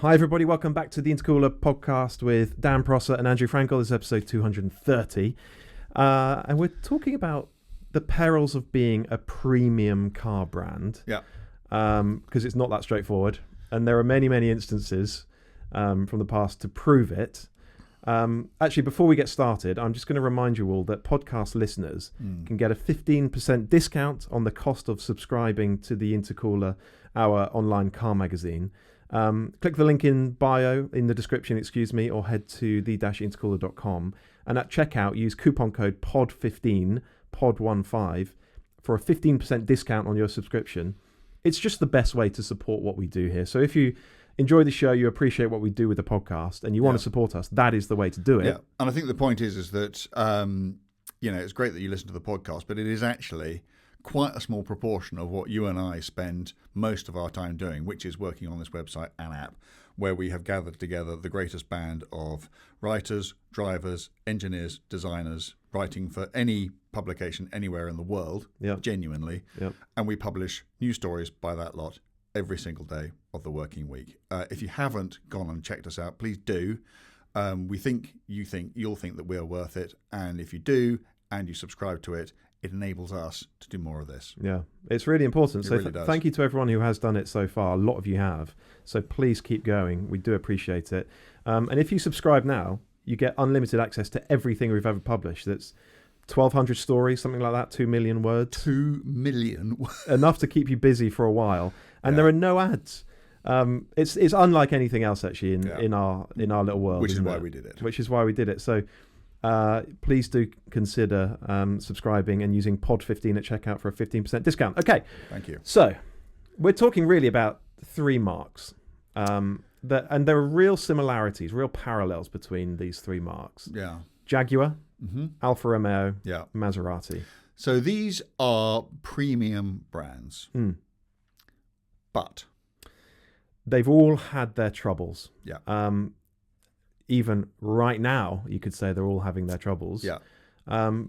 Hi everybody, welcome back to the Intercooler podcast with Dan Prosser and Andrew Frankel. This is episode 230. And we're talking about the perils of being a premium car brand. Yeah. Because it's not that straightforward. And there are many, many instances from the past to prove it. Actually, before we get started, I'm just going to remind you all that podcast listeners can get a 15% discount on the cost of subscribing to the Intercooler, our online car magazine. Click the link in bio, in the description, or head to the-intercooler.com. And at checkout, use coupon code POD15, POD15, for a 15% discount on your subscription. It's just the best way to support what we do here. So if you enjoy the show, you appreciate what we do with the podcast, and you want to support us, that is the way to do it. Yeah, and I think the point is that, it's great that you listen to the podcast, but it is actually quite a small proportion of what you and I spend most of our time doing, which is working on this website and app, where we have gathered together the greatest band of writers, drivers, engineers, designers, writing for any publication anywhere in the world, genuinely, and we publish news stories by that lot every single day of the working week. If you haven't gone and checked us out, please do. You'll think that we are worth it, and if you do and you subscribe to it, it enables us to do more of this. Yeah, it's really important. It really does. Thank you to everyone who has done it so far. A lot of you have. So please keep going. We do appreciate it. And if you subscribe now, you get unlimited access to everything we've ever published. That's 1,200 stories, something like that, 2 million words. 2 million words. Enough to keep you busy for a while. And there are no ads. It's unlike anything else, actually, in our little world. Which is why we did it. Which is why we did it. So please do consider subscribing and using POD15 at checkout for a 15% discount. Okay. Thank you. So we're talking really about three marques. And there are real similarities, real parallels between these three marques. Yeah. Jaguar, Alfa Romeo, Maserati. So these are premium brands. But they've all had their troubles. Yeah. Even right now, you could say they're all having their troubles. Yeah. Do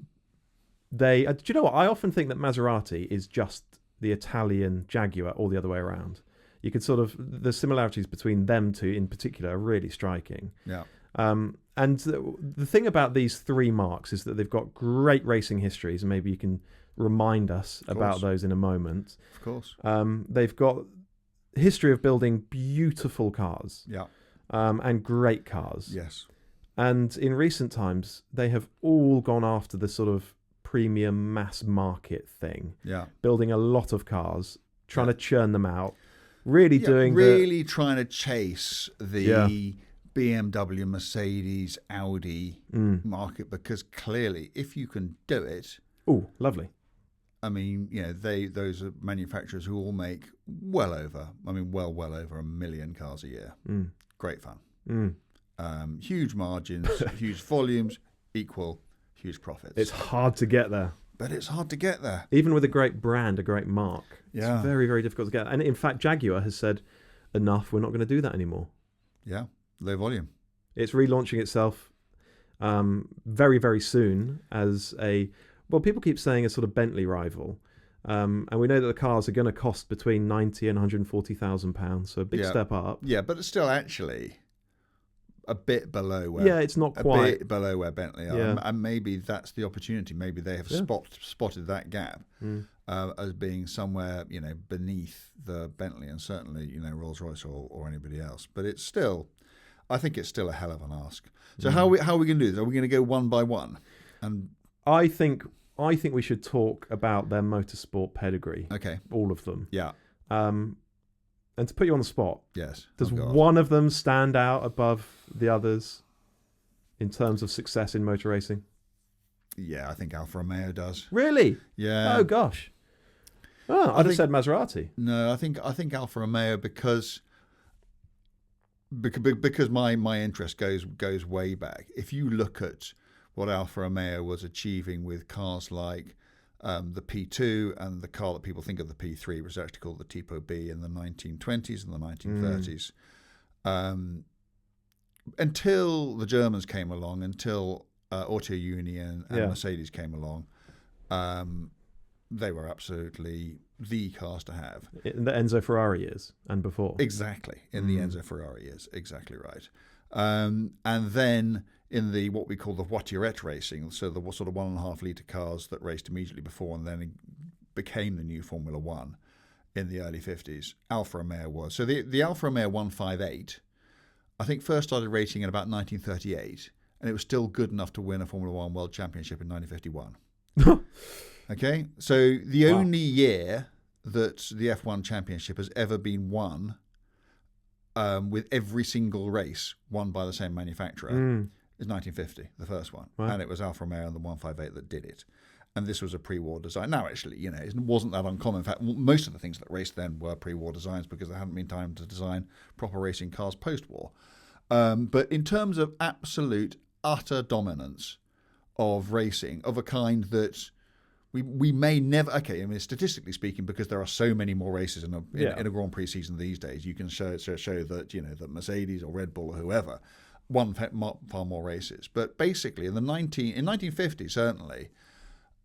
you know what? I often think that Maserati is just the Italian Jaguar, or the other way around. You could the similarities between them two in particular are really striking. Yeah. And the thing about these three marques is that they've got great racing histories, and maybe you can remind us about those in a moment. Of course. They've got history of building beautiful cars. Yeah. And great cars. Yes. And in recent times, they have all gone after the sort of premium mass market thing. Yeah. Building a lot of cars, trying to churn them out, really trying to chase the BMW, Mercedes, Audi market, because clearly, if you can do it, lovely. I mean, those are manufacturers who all make well over 1 million cars a year. Great fun. Huge margins, huge volumes, equal huge profits. It's hard to get there. But it's hard to get there. Even with a great brand, a great marque. Yeah. It's very, very difficult to get. And in fact, Jaguar has said, enough, we're not going to do that anymore. Yeah, low volume. It's relaunching itself very, very soon as people keep saying a sort of Bentley rival. And we know that the cars are going to cost between £90,000 and £140,000, so a big step up. Yeah, but it's still actually a bit below where... it's not quite. A bit below where Bentley are. Yeah. And maybe that's the opportunity. Maybe they have spotted that gap as being somewhere, beneath the Bentley and certainly, Rolls-Royce or anybody else. But it's still... I think it's still a hell of an ask. So how are we going to do this? Are we going to go one by one? And I think we should talk about their motorsport pedigree. Okay. All of them. Yeah. And to put you on the spot, yes. Does one of them stand out above the others in terms of success in motor racing? Yeah, I think Alfa Romeo does. Really? Yeah. Oh gosh. Oh, I'd have said Maserati. No, I think Alfa Romeo because my interest goes way back. If you look at what Alfa Romeo was achieving with cars like the P2 and the car that people think of the P3 was actually called the Tipo B in the 1920s and the 1930s. Until the Germans came along, until Auto Union and Mercedes came along, they were absolutely the cars to have. In the Enzo Ferrari years and before. Exactly, in the Enzo Ferrari years, exactly right. And then in the what we call the voiturette racing, so the sort of 1.5 litre cars that raced immediately before and then became the new Formula One in the early 50s, Alfa Romeo was. So the Alfa Romeo 158, I think first started racing in about 1938, and it was still good enough to win a Formula One World Championship in 1951. Okay, so the only year that the F1 Championship has ever been won with every single race won by the same manufacturer is 1950, the first one. Wow. And it was Alfa Romeo and the 158 that did it. And this was a pre-war design. Now, actually, it wasn't that uncommon. In fact, most of the things that raced then were pre-war designs because there hadn't been time to design proper racing cars post-war. But in terms of absolute, utter dominance of racing, of a kind that we may never... Okay, I mean, statistically speaking, because there are so many more races in a Grand Prix season these days, you can show that, that Mercedes or Red Bull or whoever won far more races. But basically, in 1950, certainly...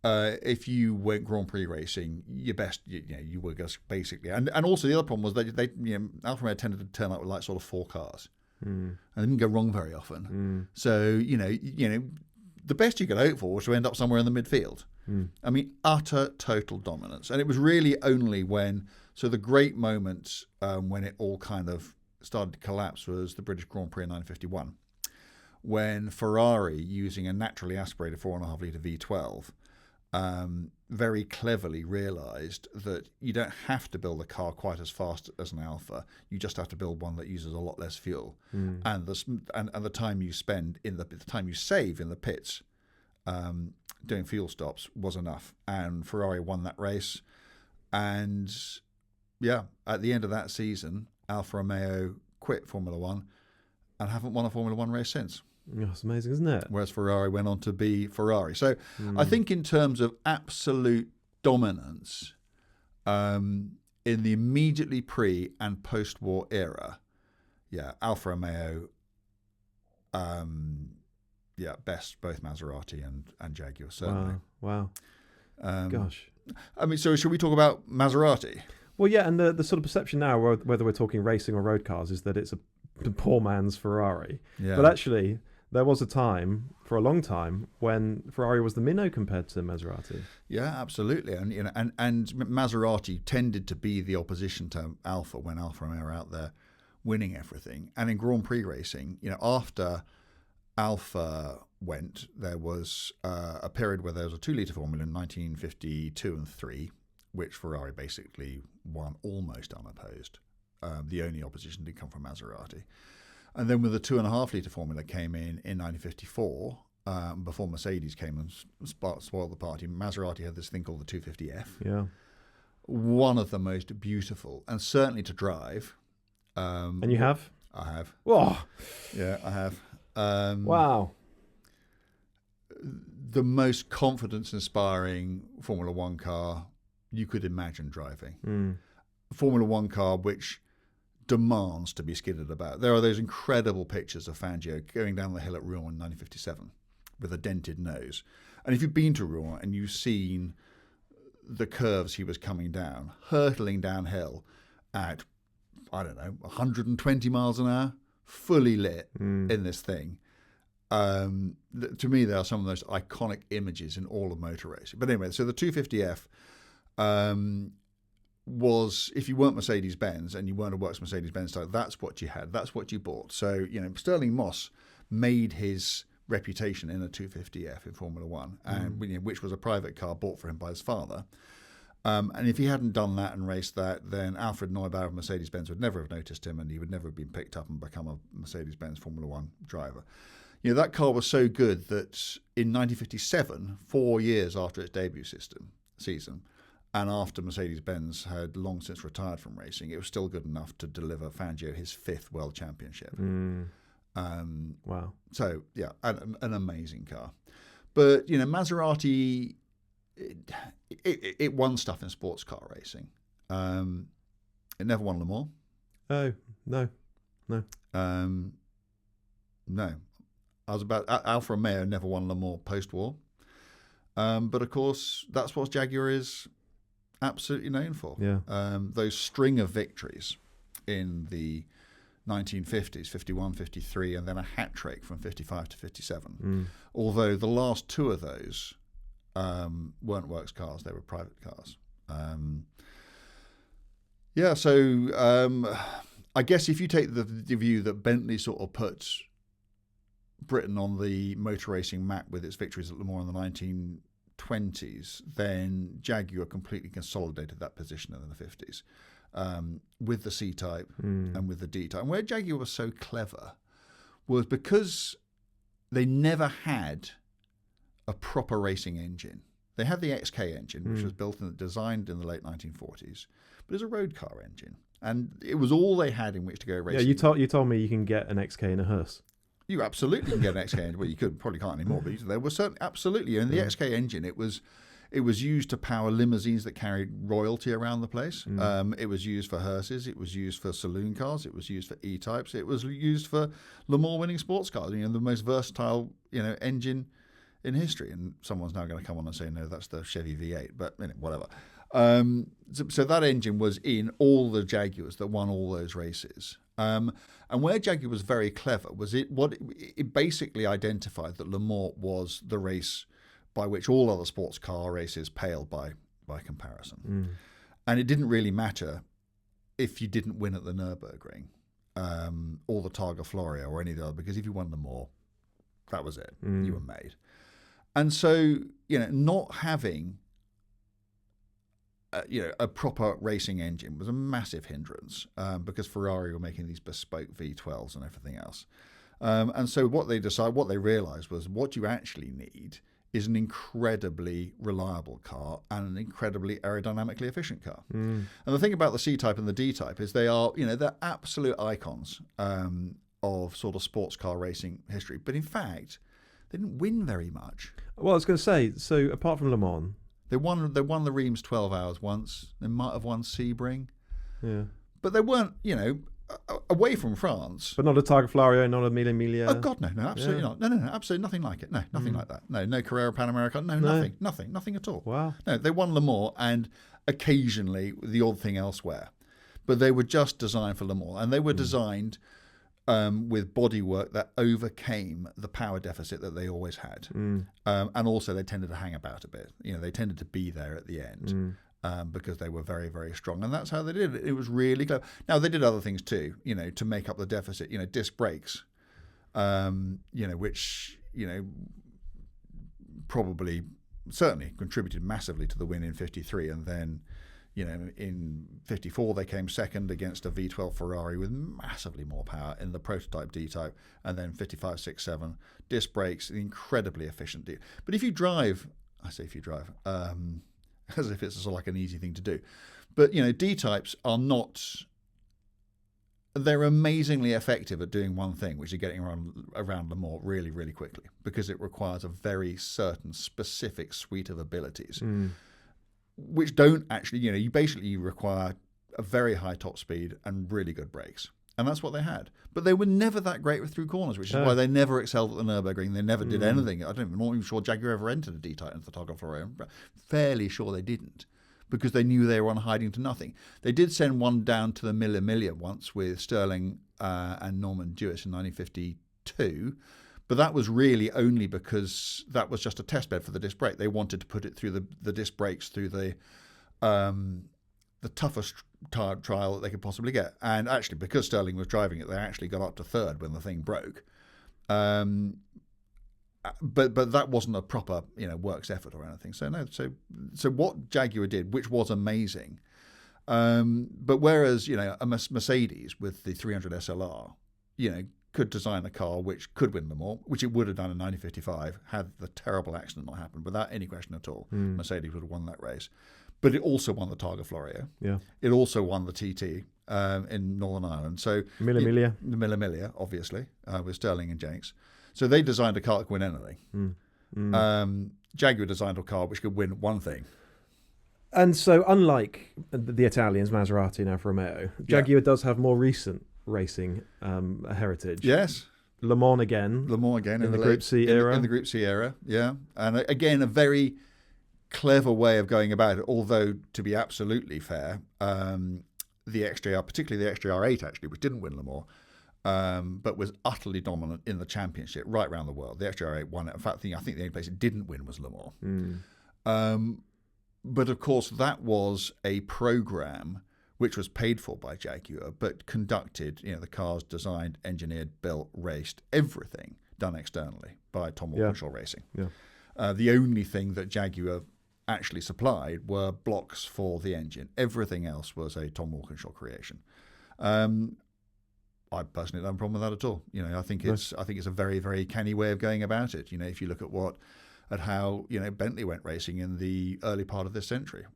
if you went Grand Prix racing, you were just basically, and also the other problem was that they Alfa Romeo tended to turn up with like sort of 4 cars, and they didn't go wrong very often. So the best you could hope for was to end up somewhere in the midfield. I mean, utter total dominance, and it was really only the great moment when it all kind of started to collapse was the British Grand Prix in 1951, when Ferrari, using a naturally aspirated 4.5 litre V12. Very cleverly realised that you don't have to build a car quite as fast as an Alfa. You just have to build one that uses a lot less fuel, and the time you spend the time you save in the pits doing fuel stops was enough. And Ferrari won that race. And at the end of that season, Alfa Romeo quit Formula One and haven't won a Formula One race since. Oh, it's amazing, isn't it? Whereas Ferrari went on to be Ferrari. So I think in terms of absolute dominance in the immediately pre and post-war era, Alfa Romeo, best both Maserati and Jaguar, certainly. Wow. Gosh. I mean, so should we talk about Maserati? Well, yeah, and the sort of perception now, whether we're talking racing or road cars, is that it's a poor man's Ferrari. Yeah. But actually... there was a time, for a long time, when Ferrari was the minnow compared to Maserati. Yeah, absolutely, and Maserati tended to be the opposition to Alfa when Alfa Romeo were out there winning everything. And in Grand Prix racing, after Alfa went, there was a period where there was a 2 litre formula in 1952 and 3, which Ferrari basically won almost unopposed. The only opposition did come from Maserati. And then when the 2.5 litre formula came in 1954, before Mercedes came and spoiled the party, Maserati had this thing called the 250F. Yeah. One of the most beautiful, and certainly to drive. And you have? I have. Whoa. Yeah, I have. Wow. The most confidence-inspiring Formula One car you could imagine driving. Formula One car which... demands to be skidded about. There are those incredible pictures of Fangio going down the hill at Rouen in 1957 with a dented nose. And if you've been to Rouen and you've seen the curves he was coming down, hurtling downhill at, 120 miles an hour, fully lit in this thing. To me, they are some of the most iconic images in all of motor racing. But anyway, so the 250F... was, if you weren't Mercedes-Benz and you weren't a works Mercedes-Benz style, that's what you had, that's what you bought. So, Sterling Moss made his reputation in a 250F in Formula One, and which was a private car bought for him by his father. And if he hadn't done that and raced that, then Alfred Neubauer of Mercedes-Benz would never have noticed him, and he would never have been picked up and become a Mercedes-Benz Formula One driver. That car was so good that in 1957, 4 years after its debut season, and after Mercedes-Benz had long since retired from racing, it was still good enough to deliver Fangio his 5th world championship. Wow. So, an amazing car. But, Maserati, it won stuff in sports car racing. It never won Le Mans. Oh, no. No. Alfa Romeo never won Le Mans post-war. But of course, that's what Jaguar is absolutely known for. Yeah. Those string of victories in the 1950s, 51, 53, and then a hat trick from 55 to 57. Although the last two of those weren't works cars, they were private cars. I guess if you take the view that Bentley sort of puts Britain on the motor racing map with its victories at Le Mans in the 1920s, then Jaguar completely consolidated that position in the 50s with the C-Type and with the D-Type. And where Jaguar was so clever was because they never had a proper racing engine. They had the XK engine, which was built and designed in the late 1940s, but it was a road car engine. And it was all they had in which to go racing. Yeah, you told me you can get an XK in a hearse. You absolutely can get an XK engine. Well, you probably can't anymore, but there was certainly absolutely. And the XK engine, it was used to power limousines that carried royalty around the place. It was used for hearses. It was used for saloon cars. It was used for E-types. It was used for Le Mans winning sports cars. The most versatile engine in history. And someone's now going to come on and say, no, that's the Chevy V8. But whatever. So that engine was in all the Jaguars that won all those races. And where Jaguar was very clever was it basically identified that Le Mans was the race by which all other sports car races paled by comparison. And it didn't really matter if you didn't win at the Nürburgring or the Targa Florio or any of the other, because if you won Le Mans, that was it. You were made. And so, not having a proper racing engine was a massive hindrance because Ferrari were making these bespoke V12s and everything else. And so what they realized was what you actually need is an incredibly reliable car and an incredibly aerodynamically efficient car. And the thing about the C-Type and the D-Type is they are, they're absolute icons of sort of sports car racing history. But in fact, they didn't win very much. Well, I was going to say, so apart from Le Mans, They won the Reims 12 Hours once. They might have won Sebring. Yeah. But they weren't, away from France. But not a Targa Florio, not a Mille Miglia. Oh, God, no, absolutely not. No, absolutely nothing like it. No, nothing like that. No Carrera Panamerica. No, nothing at all. Wow. No, they won Le Mans and occasionally the odd thing elsewhere. But they were just designed for Le Mans. And they were designed with bodywork that overcame the power deficit that they always had. And also they tended to hang about a bit. They tended to be there at the end because they were very, very strong. And that's how they did it. It was really clever. Now, they did other things too, to make up the deficit. Disc brakes, which, probably certainly contributed massively to the win in 53. And then, in 54, they came second against a V12 Ferrari with massively more power in the prototype D-Type. And then 55, 6, 7, disc brakes, incredibly efficient. But if you drive, as if it's sort of like an easy thing to do. But, D-Types are not, they're amazingly effective at doing one thing, which is getting around Le Mans really, really quickly, because it requires a very certain specific suite of abilities. Which don't actually, you basically require a very high top speed and really good brakes. And that's what they had. But they were never that great through corners, which is why they never excelled at the Nürburgring. They never did anything. I'm not even sure Jaguar ever entered a D-Type into the Targa Florio. I'm fairly sure they didn't, because they knew they were on hiding to nothing. They did send one down to the Mille Miglia once with Sterling and Norman Dewis in 1952. But that was really only because that was just a test bed for the disc brake. They wanted to put it through the disc brakes through the toughest trial that they could possibly get. And actually, because Sterling was driving it, they actually got up to third when the thing broke. But that wasn't a proper works effort or anything. So no. So what Jaguar did, which was amazing, but whereas a Mercedes with the 300 SLR, could design a car which could win them all, which it would have done in 1955 had the terrible accident not happened, without any question at all. Mercedes would have won that race. But it also won the Targa Florio. Yeah. It also won the TT in Northern Ireland. So Mille Miglia. The Mille Miglia, obviously, with Sterling and Jenks. So they designed a car that could win anything. Jaguar designed a car which could win one thing. And so unlike the Italians, Maserati and Alfa Romeo, Jaguar does have more recent racing heritage. Yes. Le Mans again. Le Mans again in the Group C era. In the Group C era, yeah. And again, a very clever way of going about it. Although, to be absolutely fair, the XJR, particularly the XJR8, actually, which didn't win Le Mans, but was utterly dominant in the championship right around the world. The XJR8 won it. In fact, I think the only place it didn't win was Le Mans. But of course, that was a program which was paid for by Jaguar, but conducted, the cars designed, engineered, built, raced, everything done externally by Tom Walkinshaw Racing. Yeah. The only thing that Jaguar actually supplied were blocks for the engine. Everything else was a Tom Walkinshaw creation. I personally don't have a problem with that at all. I think it's a very, very canny way of going about it. If you look at how Bentley went racing in the early part of this century.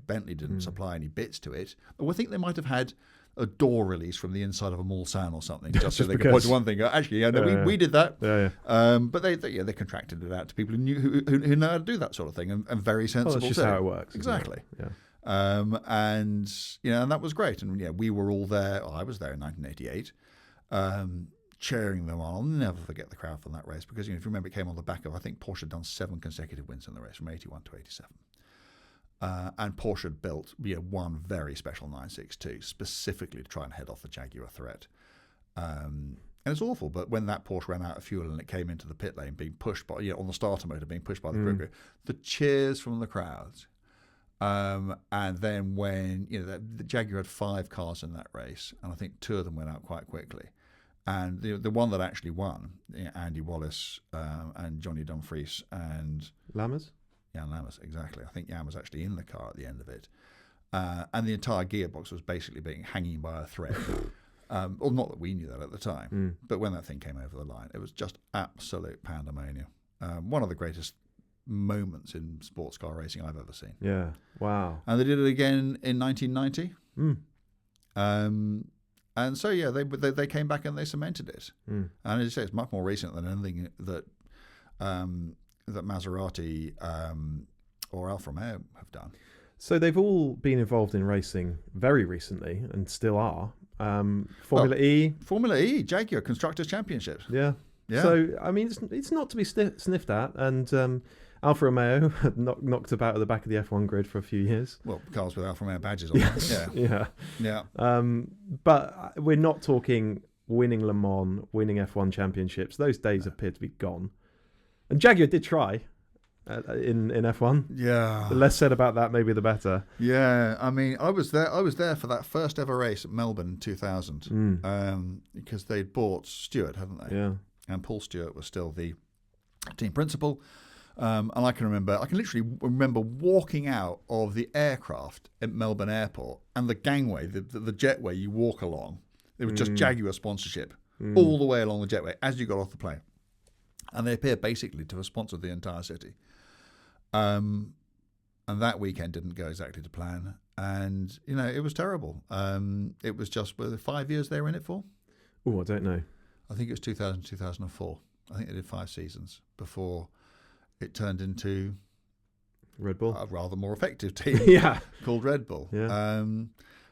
Bentley didn't supply any bits to it. I think they might have had a door release from the inside of a Mulsanne or something, just so they could point to one thing. Actually, we did that. But they contracted it out to people who know how to do that sort of thing, and very sensible. Well, that's just how it works. Exactly. Yeah. And that was great. And we were all there. I was there in 1988. Cheering them on. I'll never forget the crowd from that race because, if you remember, it came on the back of, I think Porsche had done 7 consecutive wins in the race from 81 to 87. And Porsche had built one very special 962 specifically to try and head off the Jaguar threat. And it's awful, but when that Porsche ran out of fuel and it came into the pit lane being pushed by, on the starter motor being pushed by the crew, the cheers from the crowds. And then when, the Jaguar had 5 cars in that race, and I think 2 of them went out quite quickly. And the one that actually won, Andy Wallace and Johnny Dumfries and Lammers? Jan Lammers, exactly. I think Jan was actually in the car at the end of it. And the entire gearbox was basically hanging by a thread. Well, not that we knew that at the time, but when that thing came over the line, it was just absolute pandemonium. One of the greatest moments in sports car racing I've ever seen. Yeah, wow. And they did it again in 1990. And so, they came back and they cemented it. And as you say, it's much more recent than anything that Maserati or Alfa Romeo have done. So they've all been involved in racing very recently and still are. Formula E, Jaguar Constructors Championships. Yeah. So, I mean, it's not to be sniffed at. And Alfa Romeo knocked about at the back of the F1 grid for a few years. Well, cars with Alfa Romeo badges on them. Yeah. But we're not talking winning Le Mans, winning F1 championships. Those days appear to be gone. And Jaguar did try in F1. Yeah. The less said about that, maybe the better. Yeah. I mean, I was there for that first ever race at Melbourne in 2000 because they'd bought Stewart, hadn't they? Yeah. And Paul Stewart was still the team principal. And I can literally remember walking out of the aircraft at Melbourne Airport and the gangway, the jetway you walk along. It was just Jaguar sponsorship all the way along the jetway as you got off the plane. And they appear basically to have sponsored the entire city. And that weekend didn't go exactly to plan. And, it was terrible. It was just, were there 5 years they were in it for? Oh, I don't know. I think it was 2000, 2004. I think they did 5 seasons before it turned into Red Bull, a rather more effective team called Red Bull. Yeah.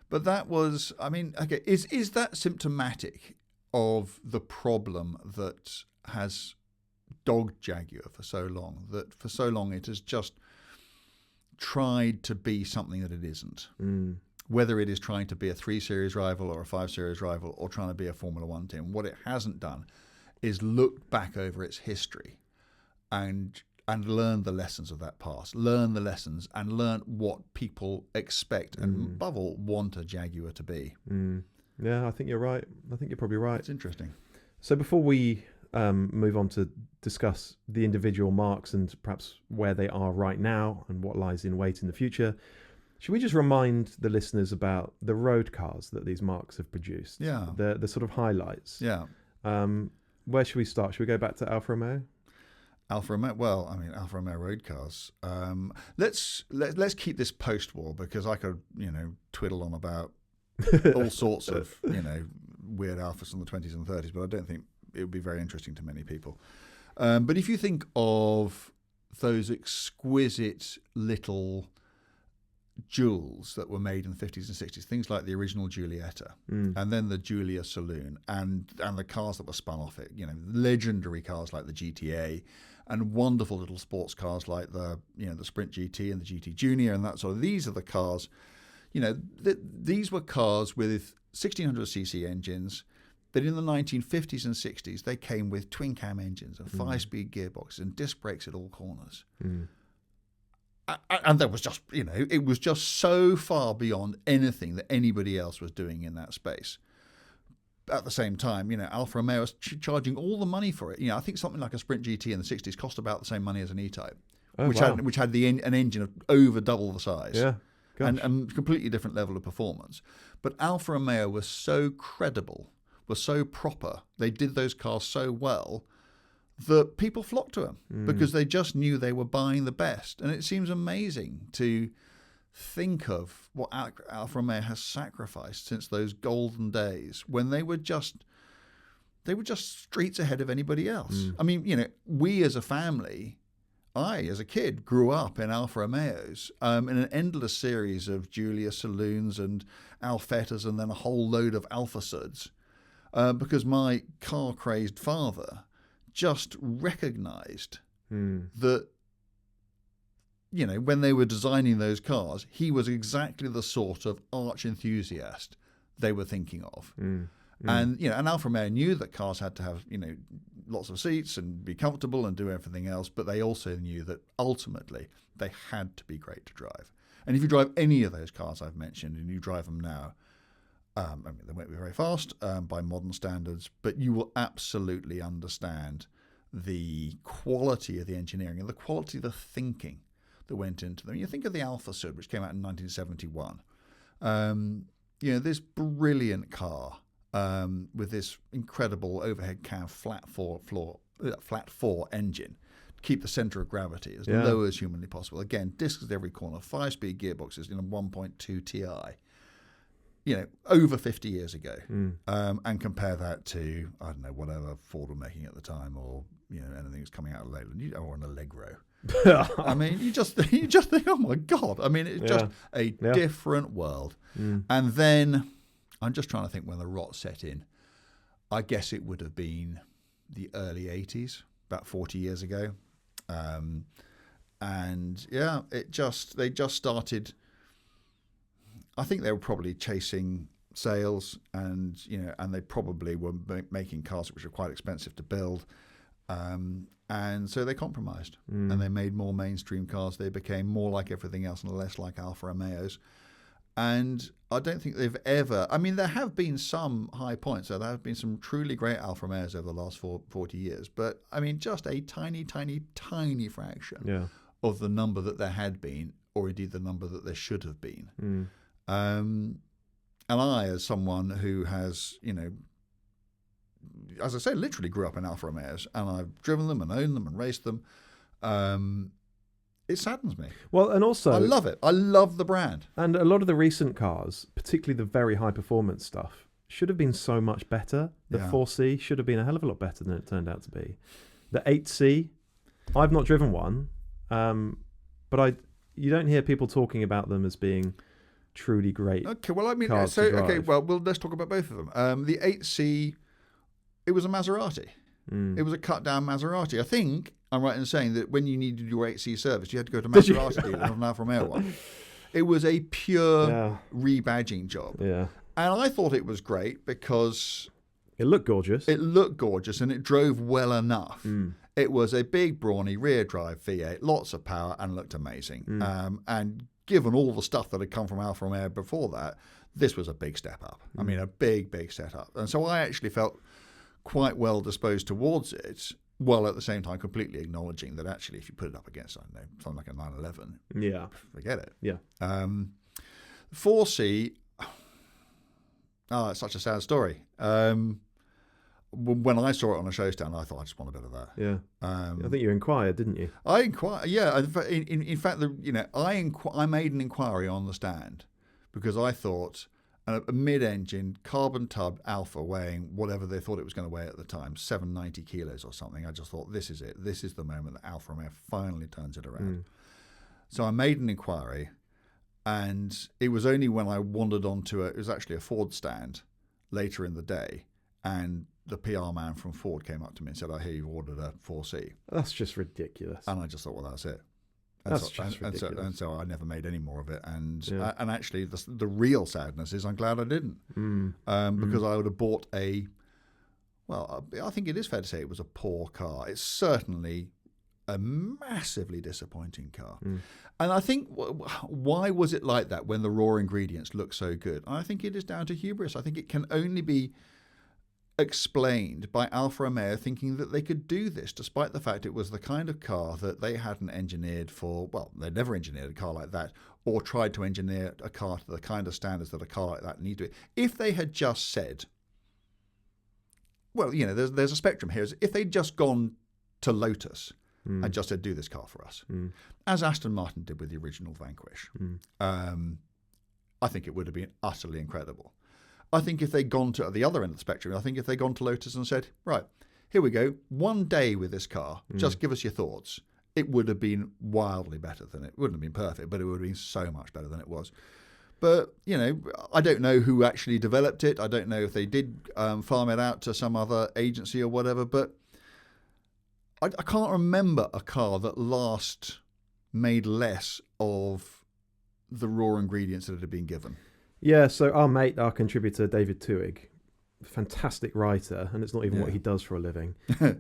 But that was, I mean, okay, is that symptomatic of the problem that has dogged Jaguar for so long, that for so long it has just tried to be something that it isn't? Whether it is trying to be a 3 Series rival or a 5 Series rival or trying to be a Formula One team, what it hasn't done is looked back over its history and learn the lessons of that past, learn the lessons and learn what people expect and above all want a Jaguar to be. Yeah, I think you're right. I think you're probably right. It's interesting. So before we move on to discuss the individual marques and perhaps where they are right now and what lies in wait in the future, should we just remind the listeners about the road cars that these marques have produced? Yeah. The sort of highlights. Yeah. Where should we start? Should we go back to Alfa Romeo? Alfa Romeo. Well, I mean, Alfa Romeo road cars. Let's keep this post-war because I could, twiddle on about all sorts of, weird Alfas from the 20s and 30s, but I don't think it would be very interesting to many people. But if you think of those exquisite little jewels that were made in the 50s and 60s, things like the original Giulietta, and then the Giulia Saloon, and the cars that were spun off it, legendary cars like the GTA, and wonderful little sports cars like the Sprint GT and the GT Junior and that sort of. These are the cars, these were cars with 1600cc engines that in the 1950s and 60s, they came with twin cam engines and 5-speed gearboxes and disc brakes at all corners. And there was just, it was just so far beyond anything that anybody else was doing in that space. At the same time, Alfa Romeo was charging all the money for it. I think something like a Sprint GT in the 60s cost about the same money as an E-Type, which had an engine of over double the size. Yeah. And completely different level of performance. But Alfa Romeo was so credible, was so proper, they did those cars so well that people flocked to them because they just knew they were buying the best. And it seems amazing to think of what Alfa Romeo has sacrificed since those golden days when they were just streets ahead of anybody else. I mean, we as a family, I as a kid grew up in Alfa Romeos in an endless series of Giulia Saloons and Alfettas and then a whole load of Alfa Suds because my car-crazed father just recognized that, when they were designing those cars, he was exactly the sort of arch enthusiast they were thinking of. And, and Alfa Romeo knew that cars had to have, lots of seats and be comfortable and do everything else, but they also knew that ultimately they had to be great to drive. And if you drive any of those cars I've mentioned and you drive them now, they won't be very fast by modern standards, but you will absolutely understand the quality of the engineering and the quality of the thinking that went into them. You think of the Alfa Sud, which came out in 1971. This brilliant car with this incredible overhead cam flat four engine, keep the center of gravity as low as humanly possible. Again, discs at every corner, 5-speed gearboxes in a 1.2 Ti. Over 50 years ago, and compare that to, I don't know, whatever Ford were making at the time, or anything that's coming out of Leyland, or an Allegro. I mean, you just think, oh my God! I mean, it's just a different world. And then I'm just trying to think when the rot set in. I guess it would have been the early 80s, about 40 years ago, and they just started. I think they were probably chasing sales, and they probably were making cars which were quite expensive to build, and so they compromised and they made more mainstream cars. They became more like everything else and less like Alfa Romeos. And I don't think they've ever. I mean, there have been some high points. So there have been some truly great Alfa Romeos over the last 40 years, but I mean, just a tiny, tiny, tiny fraction of the number that there had been, or indeed the number that there should have been. And I, as someone who has, as I say, literally grew up in Alfa Romeos, and I've driven them and owned them and raced them, it saddens me. Well, and also, I love it. I love the brand. And a lot of the recent cars, particularly the very high performance stuff, should have been so much better. The 4C should have been a hell of a lot better than it turned out to be. The 8C, I've not driven one, but you don't hear people talking about them as being truly great. Okay, well, I mean, let's talk about both of them. The 8C, it was a Maserati. It was a cut down Maserati. I think I'm right in saying that when you needed your 8C service, you had to go to Maserati dealer, not an Alfa Romeo one. It was a pure rebadging job. Yeah, and I thought it was great because it looked gorgeous. And it drove well enough. It was a big, brawny rear drive V8, lots of power, and looked amazing. And given all the stuff that had come from Alfa Romeo before that, this was a big step up. I mean, a big, big step up. And so I actually felt quite well disposed towards it, while at the same time completely acknowledging that actually if you put it up against, I don't know, something like a 911, forget it. 4C, it's such a sad story. When I saw it on a show stand, I thought I just want a bit of that. Yeah, I think you inquired, didn't you? I inquired. Yeah, in fact, I made an inquiry on the stand because I thought a mid-engine carbon tub Alfa weighing whatever they thought it was going to weigh at the time, 790 kilos or something. I just thought, this is it. This is the moment that Alfa Romeo finally turns it around. So I made an inquiry, And it was only when I wandered onto it was actually a Ford stand later in the day, and the PR man from Ford came up to me and said, I hear you've ordered a 4C. That's just ridiculous. And I just thought, well, that's it. That's just ridiculous. And so I never made any more of it. And actually, the real sadness is I'm glad I didn't. Because I would have bought I think it is fair to say it was a poor car. It's certainly a massively disappointing car. And I think, why was it like that when the raw ingredients look so good? And I think it is down to hubris. I think it can only be explained by Alfa Romeo thinking that they could do this, despite the fact it was the kind of car that they hadn't engineered for. Well, they'd never engineered a car like that, or tried to engineer a car to the kind of standards that a car like that need to be. If they had just said, well, there's a spectrum here. If they'd just gone to Lotus and just said, do this car for us, as Aston Martin did with the original Vanquish, I think it would have been utterly incredible. I think if they'd gone to the other end of the spectrum, I think if they'd gone to Lotus and said, right, here we go, one day with this car, just give us your thoughts, it would have been wildly better than it. Wouldn't have been perfect, but it would have been so much better than it was. But, I don't know who actually developed it. I don't know if they did farm it out to some other agency or whatever, but I can't remember a car that last made less of the raw ingredients that had been given. Yeah, so our contributor, David Tuig, fantastic writer, and it's not even what he does for a living.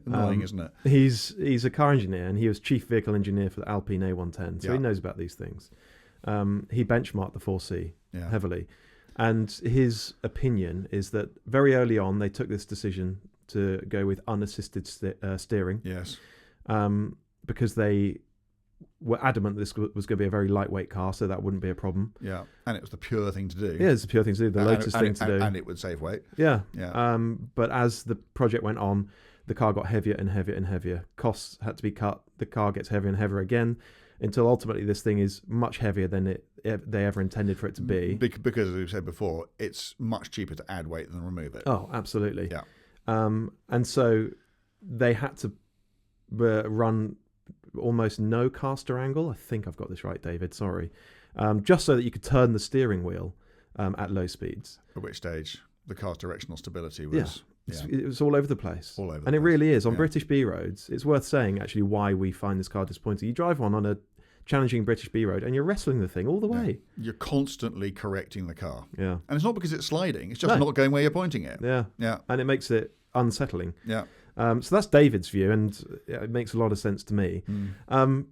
Annoying, isn't it? He's a car engineer, and he was chief vehicle engineer for the Alpine A110, so he knows about these things. He benchmarked the 4C heavily, and his opinion is that very early on they took this decision to go with unassisted steering. Yes. Because they were adamant this was going to be a very lightweight car, so that wouldn't be a problem. Yeah, and it was the pure thing to do. Yeah, it's the pure thing to do, the Lotus thing to do. And it would save weight. Yeah. Yeah. But as the project went on, the car got heavier and heavier and heavier. Costs had to be cut. The car gets heavier and heavier again, until ultimately this thing is much heavier than they ever intended for it to be. Because, as we've said before, it's much cheaper to add weight than remove it. Oh, absolutely. Yeah. And so they had to run almost no caster angle. I think I've got this right, David. Sorry. Just so that you could turn the steering wheel at low speeds. At which stage the car's directional stability was... It was all over the place. All over the and place. it really is. On British B roads, it's worth saying actually why we find this car disappointing. You drive on a challenging British B road and you're wrestling the thing all the way. You're constantly correcting the car. Yeah. And it's not because it's sliding, it's just not going where you're pointing it. Yeah. Yeah. And it makes it unsettling. Yeah. So that's David's view, and it makes a lot of sense to me. But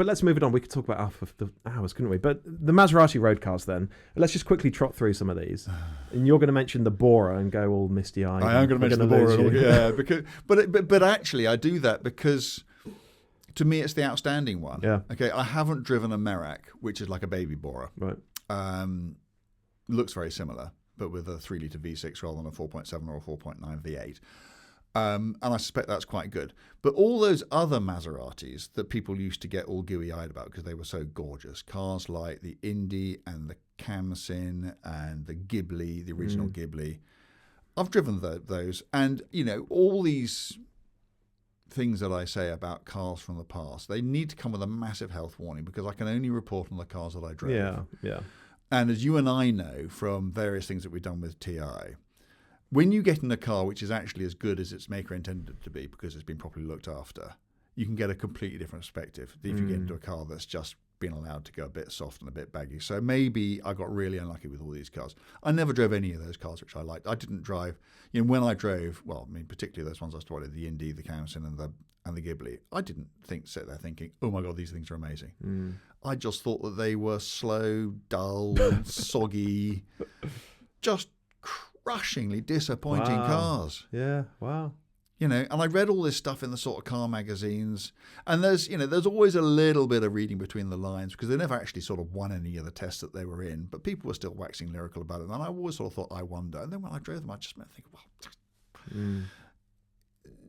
let's move it on. We could talk about Alfa for the hours, couldn't we? But the Maserati road cars then. Let's just quickly trot through some of these. And you're going to mention the Bora and go all misty-eyed. I am going to mention the Bora. Yeah, but actually I do that because to me it's the outstanding one. Yeah. Okay, I haven't driven a Merak, which is like a baby Bora. Right. Looks very similar, but with a 3-litre V6 rather than a 4.7 or a 4.9 V8. And I suspect that's quite good. But all those other Maseratis that people used to get all gooey-eyed about because they were so gorgeous, cars like the Indy and the Kamsin and the Ghibli, the original Ghibli, I've driven those. And, all these things that I say about cars from the past, they need to come with a massive health warning because I can only report on the cars that I drove. Yeah. And as you and I know from various things that we've done with TI, when you get in a car which is actually as good as its maker intended it to be because it's been properly looked after, you can get a completely different perspective if you get into a car that's just been allowed to go a bit soft and a bit baggy. So maybe I got really unlucky with all these cars. I never drove any of those cars which I liked. I didn't drive, when I drove, particularly those ones I started, the Indy, the Kamsin and the Ghibli, I didn't sit there thinking, oh my God, these things are amazing. I just thought that they were slow, dull, soggy, just crushingly disappointing cars. Yeah, wow. And I read all this stuff in the sort of car magazines, and there's always a little bit of reading between the lines because they never actually sort of won any of the tests that they were in, but people were still waxing lyrical about it. And I always sort of thought, I wonder. And then when I drove them, I just think, well,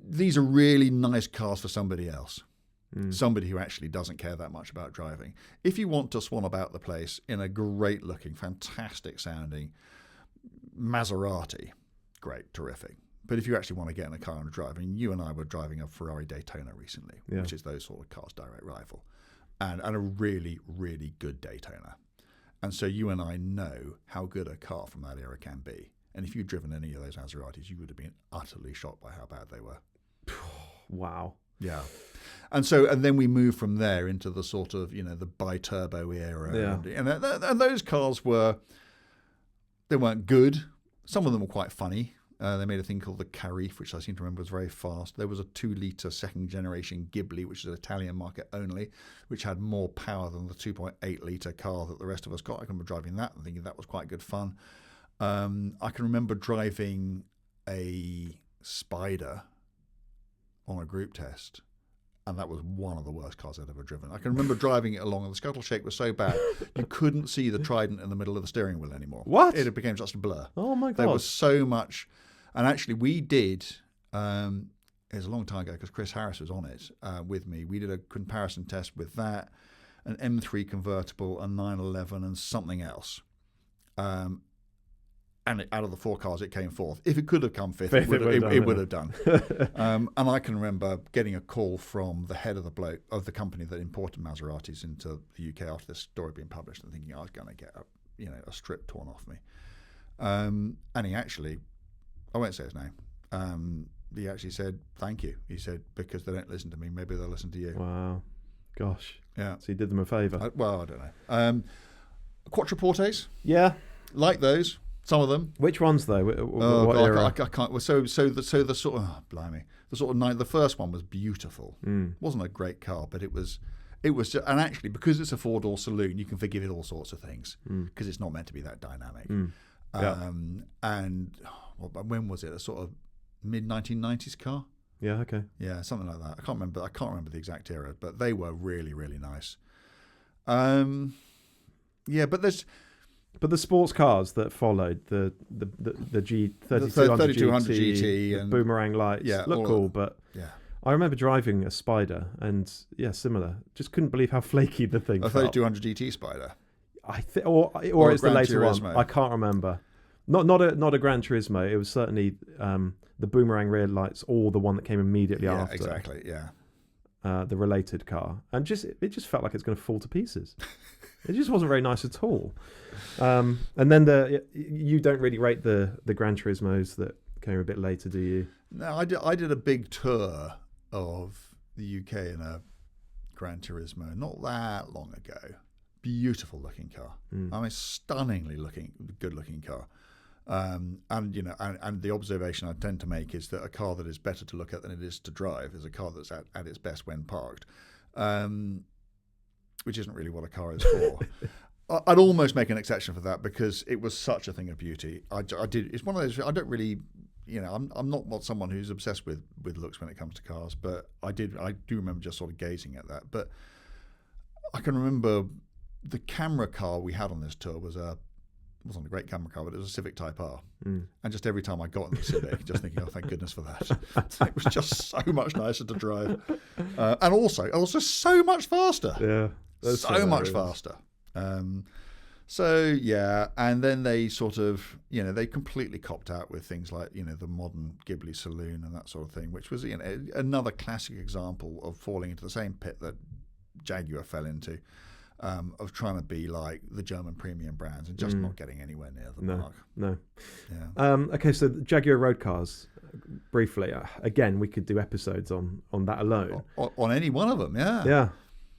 these are really nice cars for somebody else. Somebody who actually doesn't care that much about driving. If you want to swan about the place in a great looking, fantastic sounding Maserati, great, terrific. But if you actually want to get in a car and drive, you and I were driving a Ferrari Daytona recently, which is those sort of cars, direct rival. and a really, really good Daytona. And so you and I know how good a car from that era can be. And if you'd driven any of those Maseratis, you would have been utterly shocked by how bad they were. Wow. Yeah. And then we move from there into the sort of, the bi-turbo era. Yeah. And those cars they weren't good. Some of them were quite funny. They made a thing called the Carif, which I seem to remember was very fast. There was a 2-litre second-generation Ghibli, which is an Italian market only, which had more power than the 2.8-litre car that the rest of us got. I can remember driving that and thinking that was quite good fun. I can remember driving a Spider on a group test, and that was one of the worst cars I'd ever driven. I can remember driving it along, and the scuttle shake was so bad you couldn't see the trident in the middle of the steering wheel anymore. What? It became just a blur. Oh my God. There was so much. And actually we did, it was a long time ago because Chris Harris was on it with me. We did a comparison test with that, an M3 convertible, a 911 and something else. And out of the 4 cars, it came fourth. If it could have come fifth, it would have done. And I can remember getting a call from the head of the company that imported Maseratis into the UK after this story being published, and thinking I was going to get a strip torn off me. And he actually, I won't say his name. He actually said thank you. He said because they don't listen to me, maybe they'll listen to you. Wow, gosh. Yeah. So you did them a favour. I don't know. Quattroportes. Yeah. Like those. Some of them. Which ones though? What God, era? I can't. So the sort of blimey, the sort of the first one was beautiful. It wasn't a great car, but it was just, and actually because it's a 4-door saloon, you can forgive it all sorts of things because it's not meant to be that dynamic. Yeah. And when was it? A sort of mid 1990s car. Yeah. Okay. Yeah, something like that. I can't remember the exact era, but they were really, really nice. Yeah, but there's. But the sports cars that followed, the G3200 GT the and boomerang lights, look cool, but yeah. I remember driving a Spider and similar. Just couldn't believe how flaky the thing felt. A 3200 GT Spider. Or it's the later Turismo. one. I can't remember. Not a Gran Turismo. It was certainly the boomerang rear lights, or the one that came immediately after. Exactly. Yeah. The related car, and it just felt like it's going to fall to pieces. It just wasn't very nice at all. And then you don't really rate the Gran Turismos that came a bit later, do you? No, I did a big tour of the UK in a Gran Turismo not that long ago. Beautiful looking car. I mean, stunningly good looking car. And the observation I tend to make is that a car that is better to look at than it is to drive is a car that's at its best when parked. Which isn't really what a car is for. I'd almost make an exception for that because it was such a thing of beauty. I did. It's one of those. I don't really, I'm not someone who's obsessed with looks when it comes to cars, but I do remember just sort of gazing at that. But I can remember the camera car we had on this tour wasn't a great camera car, but it was a Civic Type R. And just every time I got in the Civic, just thinking, oh, thank goodness for that. It was just so much nicer to drive. And also so much faster. Yeah. So much faster. And then they sort of, they completely copped out with things like, the modern Ghibli saloon and that sort of thing, which was, another classic example of falling into the same pit that Jaguar fell into, of trying to be like the German premium brands and just not getting anywhere near the mark. No. Yeah. Okay, so the Jaguar road cars, briefly, again, we could do episodes on that alone. On any one of them, yeah. Yeah.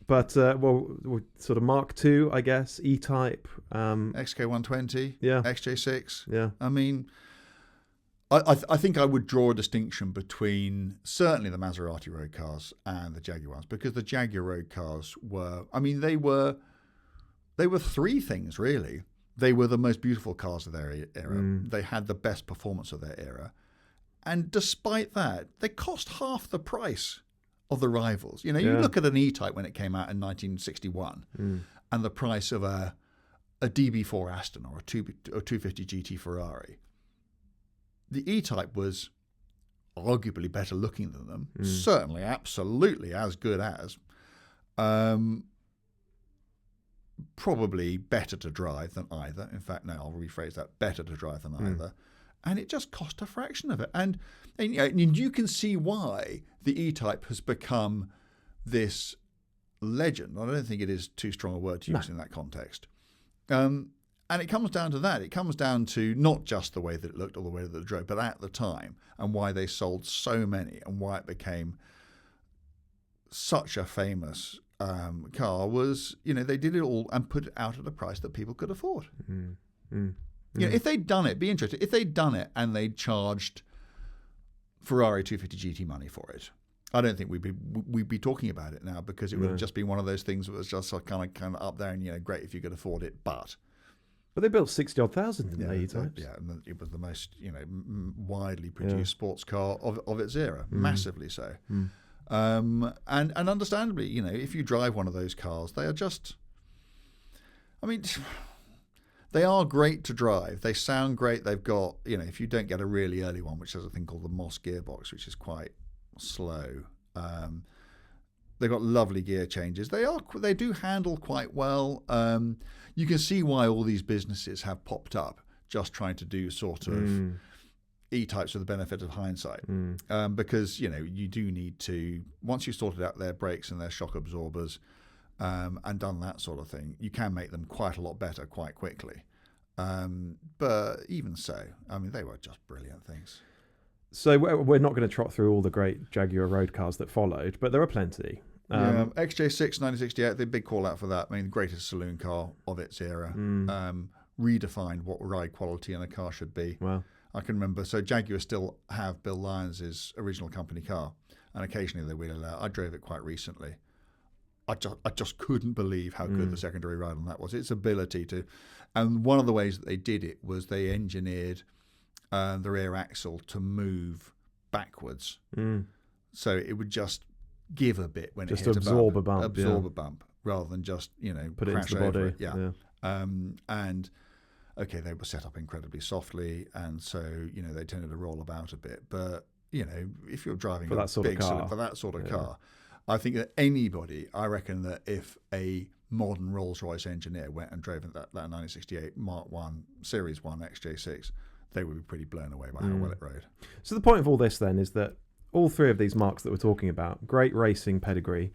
But, sort of Mark II, I guess, E-Type. XK120, yeah. XJ6. Yeah. I mean, I think I would draw a distinction between certainly the Maserati road cars and the Jaguars, because the Jaguar road cars they were 3 things, really. They were the most beautiful cars of their era. They had the best performance of their era. And despite that, they cost half the price of the rivals. You look at an E-Type when it came out in 1961 and the price of a DB4 Aston or a 250 GT Ferrari. The E-Type was arguably better looking than them, certainly absolutely as good as, probably better to drive than either. In fact, no, I'll rephrase that, better to drive than either. And it just cost a fraction of it. And you can see why the E-Type has become this legend. I don't think it is too strong a word to use in that context. And it comes down to that. It comes down to not just the way that it looked or the way that it drove, but at the time, and why they sold so many and why it became such a famous car was, they did it all and put it out at a price that people could afford. If they'd done it, be interested. If they'd done it and they'd charged Ferrari 250 GT money for it, I don't think we'd be talking about it now, because it would have just been one of those things that was just kind of up there and great if you could afford it, but they built 60-odd thousand, didn't they? Yeah, and it was the most widely produced sports car of its era, massively so. And understandably, if you drive one of those cars, they are just, they are great to drive. They sound great. They've got, if you don't get a really early one, which has a thing called the Moss gearbox, which is quite slow. They've got lovely gear changes. They do handle quite well. You can see why all these businesses have popped up, just trying to do sort of E-types with the benefit of hindsight, because you do need to, once you've sorted out their brakes and their shock absorbers and done that sort of thing, you can make them quite a lot better quite quickly. But even so, they were just brilliant things. So we're not going to trot through all the great Jaguar road cars that followed, but there are plenty. XJ6 1968, the big call out for that. The greatest saloon car of its era. Redefined what ride quality in a car should be. Wow. I can remember. So Jaguar still have Bill Lyons' original company car, and occasionally they wheel it out. I drove it quite recently. I just couldn't believe how good the secondary ride on that was. Its ability to, and one of the ways that they did it was they engineered the rear axle to move backwards, so it would just give a bit when just it hit absorb a bump, a bump, rather than just put it into the over body. it. Yeah. And okay, they were set up incredibly softly, and so they tended to roll about a bit. But if you're driving for that sort of car, for that sort of car, I think that I reckon that if a modern Rolls-Royce engineer went and drove that 1968 Mark 1 Series 1 XJ6, they would be pretty blown away by how well it rode. So the point of all this then is that all three of these marques that we're talking about, great racing pedigree,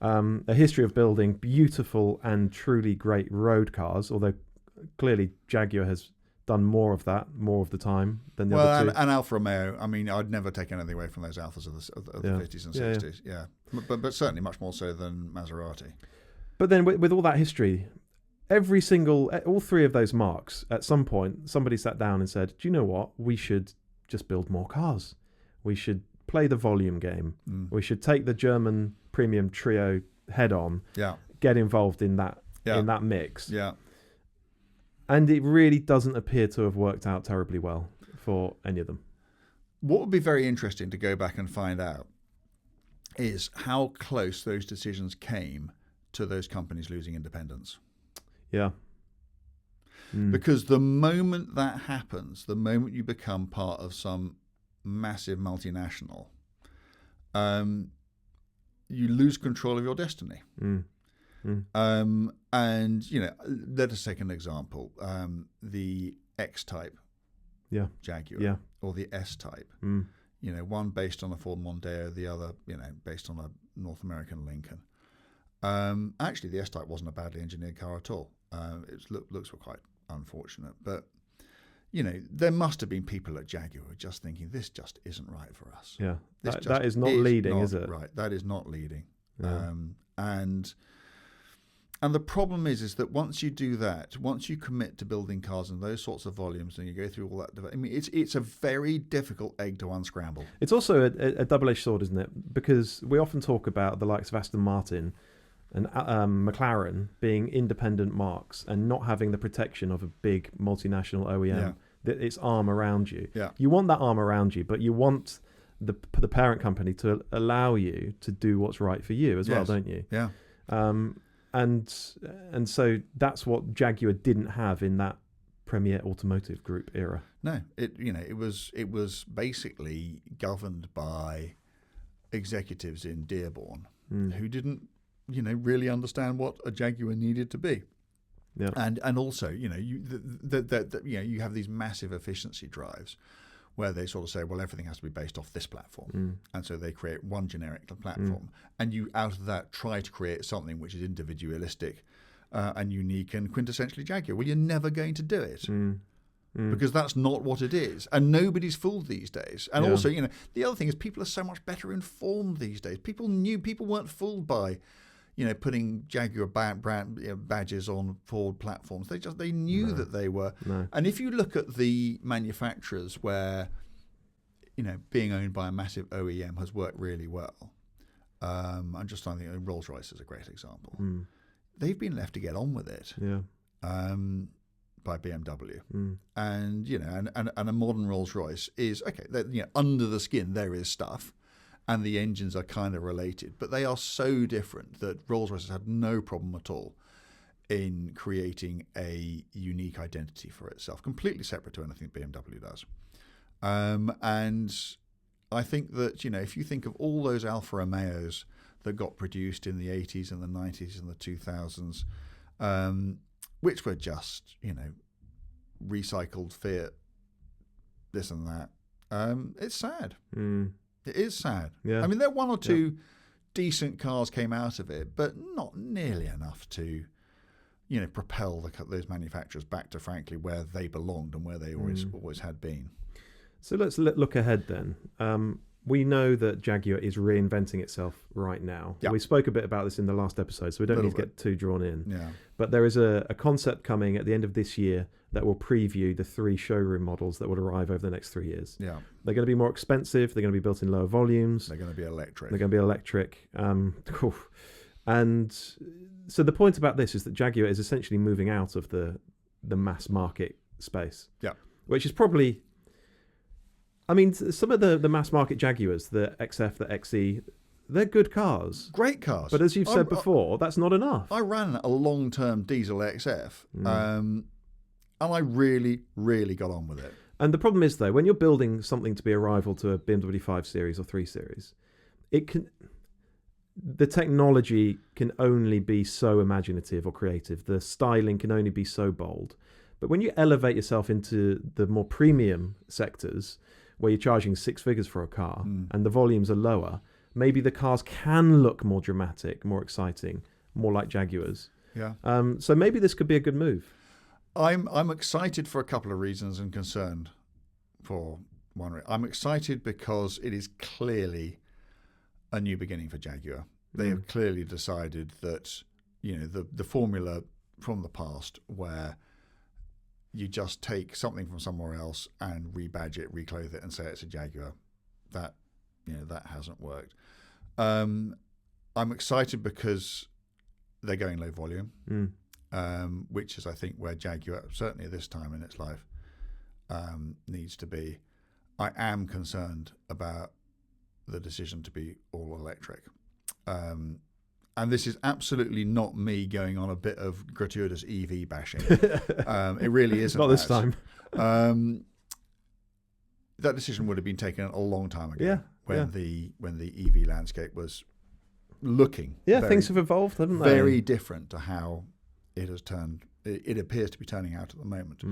a history of building beautiful and truly great road cars, although clearly Jaguar has done more of that more of the time than the other two. And Alfa Romeo, I'd never take anything away from those Alfas of the 50s and 60s. Yeah. But certainly much more so than Maserati. But then with all that history, all three of those marques, at some point, somebody sat down and said, do you know what? We should just build more cars. We should play the volume game. We should take the German premium trio head on, get involved in that mix. Yeah. And it really doesn't appear to have worked out terribly well for any of them. What would be very interesting to go back and find out is how close those decisions came to those companies losing independence. Yeah. Because the moment that happens, the moment you become part of some massive multinational, you lose control of your destiny. And let us take an example: the X-Type Jaguar, or the S-Type. One based on a Ford Mondeo, the other, based on a North American Lincoln. Actually, the S-Type wasn't a badly engineered car at all. Its looks were quite unfortunate, but there must have been people at Jaguar just thinking, this just isn't right for us. Yeah, that is not leading, is it? Right, that is not leading. Yeah. And the problem is that once you do that, once you commit to building cars in those sorts of volumes, and you go through all that, it's a very difficult egg to unscramble. It's also a double-edged sword, isn't it? Because we often talk about the likes of Aston Martin and McLaren being independent marques and not having the protection of a big multinational OEM, its arm around you. Yeah. You want that arm around you, but you want the parent company to allow you to do what's right for you as well, don't you? Yeah. And so that's what Jaguar didn't have in that Premier Automotive Group era. No, it was basically governed by executives in Dearborn who didn't really understand what a Jaguar needed to be. Yeah. And also you have these massive efficiency drives where they sort of say, well, everything has to be based off this platform. And so they create one generic platform. And you, out of that, try to create something which is individualistic and unique and quintessentially Jaguar. Well, you're never going to do it. Because that's not what it is. And nobody's fooled these days. And also, the other thing is people are so much better informed these days. People weren't fooled by, putting Jaguar badges on Ford platforms. They knew that they were. No. And if you look at the manufacturers where, being owned by a massive OEM has worked really well. I'm just trying to think, Rolls-Royce is a great example. They've been left to get on with it. Yeah. By BMW, and a modern Rolls-Royce is okay. Under the skin there is stuff, and the engines are kind of related, but they are so different that Rolls-Royce has had no problem at all in creating a unique identity for itself, completely separate to anything BMW does. And I think that if you think of all those Alfa Romeos that got produced in the 80s and the 90s and the 2000s. Which were just, recycled Fiat, this and that. It's sad. It is sad. Yeah. I mean, there are one or two decent cars came out of it, but not nearly enough to, propel those manufacturers back to, frankly, where they belonged and where they always had been. So let's look ahead then. We know that Jaguar is reinventing itself right now. Yep. We spoke a bit about this in the last episode, so we don't need to get too drawn in. Yeah. But there is a concept coming at the end of this year that will preview the 3 showroom models that will arrive over the next 3 years. Yeah. They're going to be more expensive. They're going to be built in lower volumes. They're going to be electric. And so the point about this is that Jaguar is essentially moving out of the mass market space. Yeah. Which is probably... I mean, some of the mass market Jaguars, the XF, the XE, they're good cars. Great cars. But as you've said before, that's not enough. I ran a long-term diesel XF, and I really, really got on with it. And the problem is, though, when you're building something to be a rival to a BMW 5 Series or 3 Series, the technology can only be so imaginative or creative. The styling can only be so bold. But when you elevate yourself into the more premium sectors, where you're charging 6 figures for a car and the volumes are lower, maybe the cars can look more dramatic, more exciting, more like Jaguars. Yeah. So maybe this could be a good move. I'm excited for a couple of reasons and concerned for one reason. I'm excited because it is clearly a new beginning for Jaguar. They have clearly decided that, the formula from the past where you just take something from somewhere else and rebadge it, reclothe it, and say it's a Jaguar. That hasn't worked. I'm excited because they're going low volume, which is, I think, where Jaguar, certainly at this time in its life, needs to be. I am concerned about the decision to be all electric. And this is absolutely not me going on a bit of gratuitous EV bashing. It really isn't. Not this time. That decision would have been taken a long time ago. Yeah. When the EV landscape was looking. Yeah, things have evolved, haven't they? Very different to how it has turned. It appears to be turning out at the moment.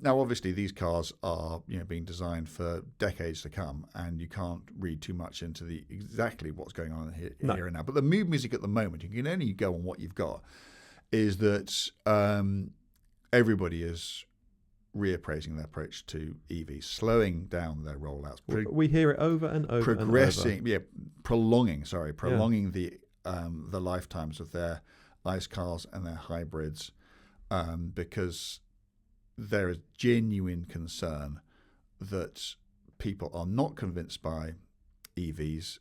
Now, obviously, these cars are being designed for decades to come, and you can't read too much into exactly what's going on here and now. But the mood music at the moment, you can only go on what you've got, is that everybody is reappraising their approach to EVs, slowing down their rollouts. We hear it over and over. Prolonging the lifetimes of their ICE cars and their hybrids, because there is genuine concern that people are not convinced by EVs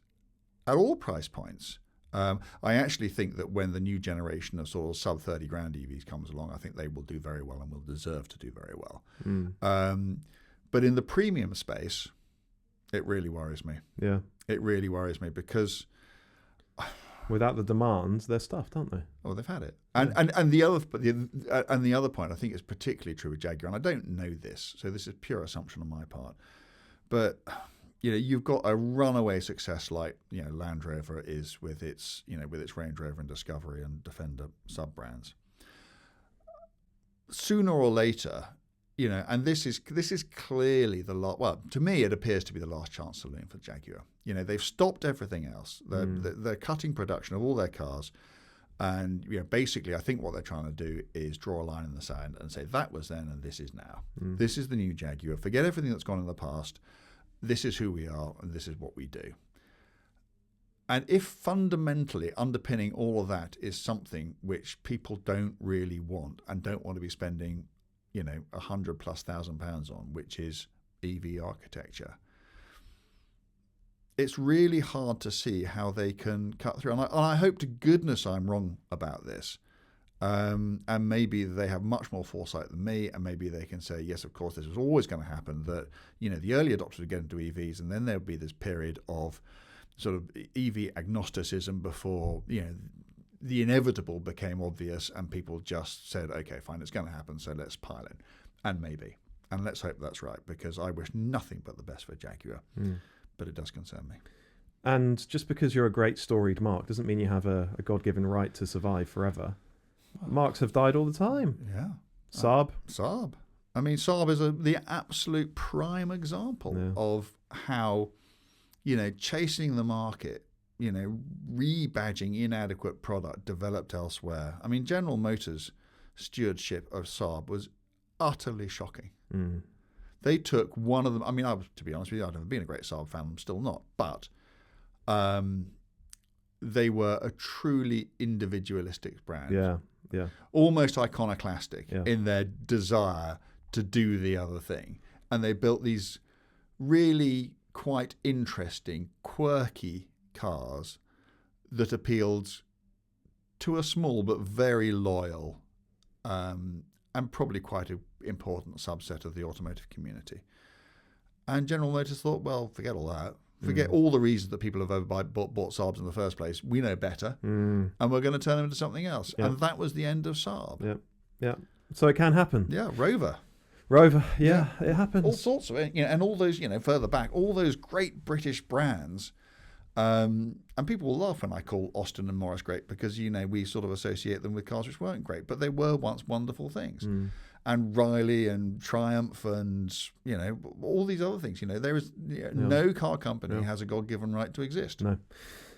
at all price points. I actually think that when the new generation of sort of sub 30 grand EVs comes along, I think they will do very well and will deserve to do very well. But in the premium space, it really worries me. Yeah, it really worries me because without the demands, they're stuffed, aren't they? Oh, they've had it. And the other point I think is particularly true with Jaguar, and I don't know this, so this is pure assumption on my part, but you've got a runaway success like Land Rover is with its Range Rover and Discovery and Defender sub brands. Sooner or later, and this is clearly the last. Well, to me, it appears to be the last chance saloon for Jaguar. They've stopped everything else. They're cutting production of all their cars, and basically, I think what they're trying to do is draw a line in the sand and say that was then and this is now. This is the new Jaguar. Forget everything that's gone in the past. This is who we are, and this is what we do. And if fundamentally underpinning all of that is something which people don't really want and don't want to be spending, £100,000+ on, which is EV architecture, it's really hard to see how they can cut through. And I hope to goodness I'm wrong about this. And maybe they have much more foresight than me, and maybe they can say, yes, of course, this was always going to happen, that, the early adopters would get into EVs, and then there would be this period of sort of EV agnosticism before, the inevitable became obvious and people just said, okay, fine, it's going to happen, so let's pile in. And maybe. And let's hope that's right, because I wish nothing but the best for Jaguar. But it does concern me. And just because you're a great storied marque doesn't mean you have a God-given right to survive forever. Marques have died all the time. Yeah. Saab. Saab. I mean, Saab is the absolute prime example of how, chasing the market, rebadging inadequate product developed elsewhere. I mean, General Motors' stewardship of Saab was utterly shocking. They took one of them. I mean, to be honest with you, I've never been a great Saab fan. I'm still not. But they were a truly individualistic brand. Yeah. Almost iconoclastic in their desire to do the other thing. And they built these really quite interesting, quirky cars that appealed to a small but very loyal and probably quite an important subset of the automotive community. And General Motors thought, well, forget all that. Forget all the reasons that people have bought Saabs in the first place. We know better, and we're going to turn them into something else. And that was the end of Saab. Yeah. So it can happen. Yeah, Rover, yeah, it happens. All sorts of it, and all those, further back, all those great British brands. And people will laugh when I call Austin and Morris great, because, we sort of associate them with cars which weren't great, but they were once wonderful things. And Riley and Triumph and, all these other things. There is no car company has a God-given right to exist. No.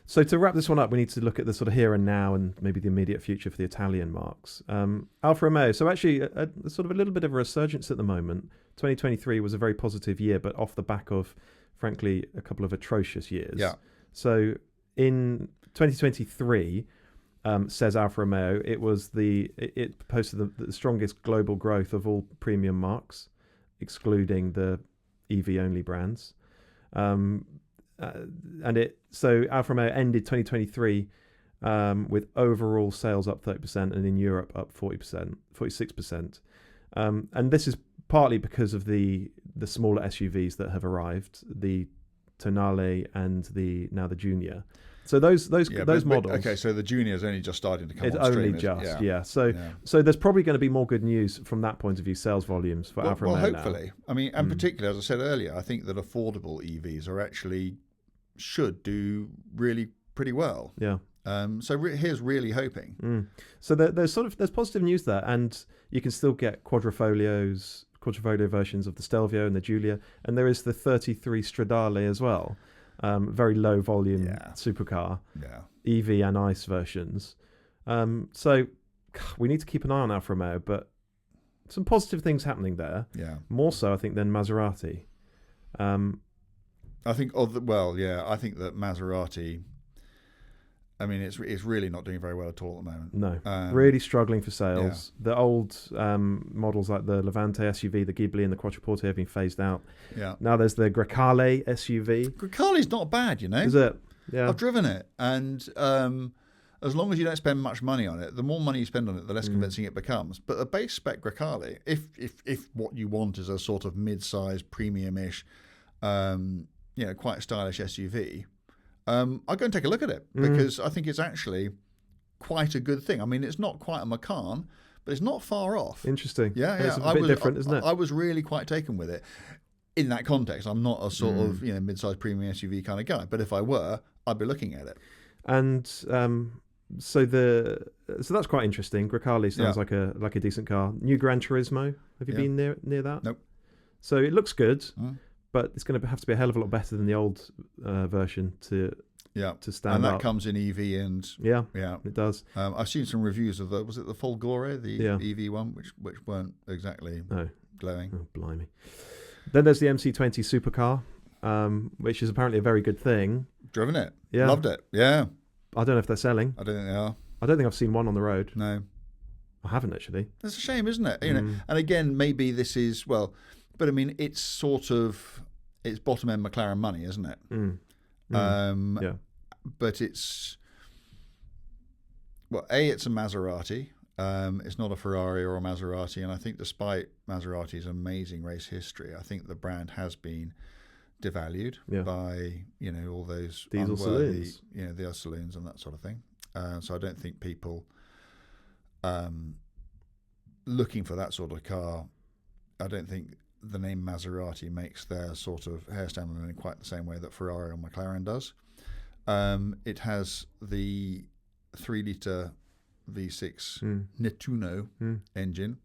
So to wrap this one up, we need to look at the sort of here and now and maybe the immediate future for the Italian marques. Alfa Romeo. So actually, sort of a little bit of a resurgence at the moment. 2023 was a very positive year, but off the back of, frankly, a couple of atrocious years. Yeah. So in 2023, says Alfa Romeo, it posted the strongest global growth of all premium marques, excluding the EV-only brands. So Alfa Romeo ended 2023 with overall sales up 30% and in Europe up 46%. And this is partly because of the smaller SUVs that have arrived, the Tonale and now the Junior. So those models. Okay, so the Junior is only just starting to come on stream. It's only just, yeah. So there's probably going to be more good news from that point of view, sales volumes for Alfa Romeo. Well, hopefully. Now. I mean, and particularly, as I said earlier, I think that affordable EVs should do really pretty well. Yeah. So here's really hoping. So there's positive news there, and you can still get quadrifolio versions of the Stelvio and the Giulia, and there is the 33 Stradale as well. Very low volume supercar, EV and ICE versions. So we need to keep an eye on Alfa Romeo, but some positive things happening there. Yeah, more so I think than Maserati. I think that Maserati. I mean, it's really not doing very well at all at the moment. No, really struggling for sales. Yeah. The old models like the Levante SUV, the Ghibli and the Quattroporte have been phased out. Yeah. Now there's the Grecale SUV. Grecale's not bad, Is it? Yeah. I've driven it, and as long as you don't spend much money on it, the more money you spend on it, the less convincing it becomes. But a base spec Grecale, if what you want is a sort of mid-sized, premium-ish, quite stylish SUV. I'll go and take a look at it, because I think it's actually quite a good thing. I mean, it's not quite a Macan, but it's not far off. Interesting. Yeah. It's a bit different, isn't it? I was really quite taken with it. In that context, I'm not a sort of mid-sized premium SUV kind of guy, but if I were, I'd be looking at it. And so the So that's quite interesting. Grecale sounds like a decent car. New Gran Turismo. Have you been near that? Nope. So it looks good, but it's going to have to be a hell of a lot better than the old version to stand up. And that comes in EV and yeah, it does. I've seen some reviews of was it the Folgore, the EV one, which weren't exactly glowing. Oh, blimey. Then there's the MC20 supercar, which is apparently a very good thing. Driven it. Yeah. Loved it. Yeah. I don't know if they're selling. I don't think they are. I don't think I've seen one on the road. No. I haven't actually. That's a shame, isn't it? You know, and again, maybe this is but I mean, it's sort of bottom end McLaren money, isn't it? Yeah. But it's it's a Maserati. It's not a Ferrari or a Maserati, and I think despite Maserati's amazing race history, I think the brand has been devalued by all those diesel saloons, the saloons and that sort of thing. So I don't think people looking for that sort of car, I don't think the name Maserati makes their sort of hair stand on in quite the same way that Ferrari or McLaren does. It has the 3-litre V6 Nettuno engine,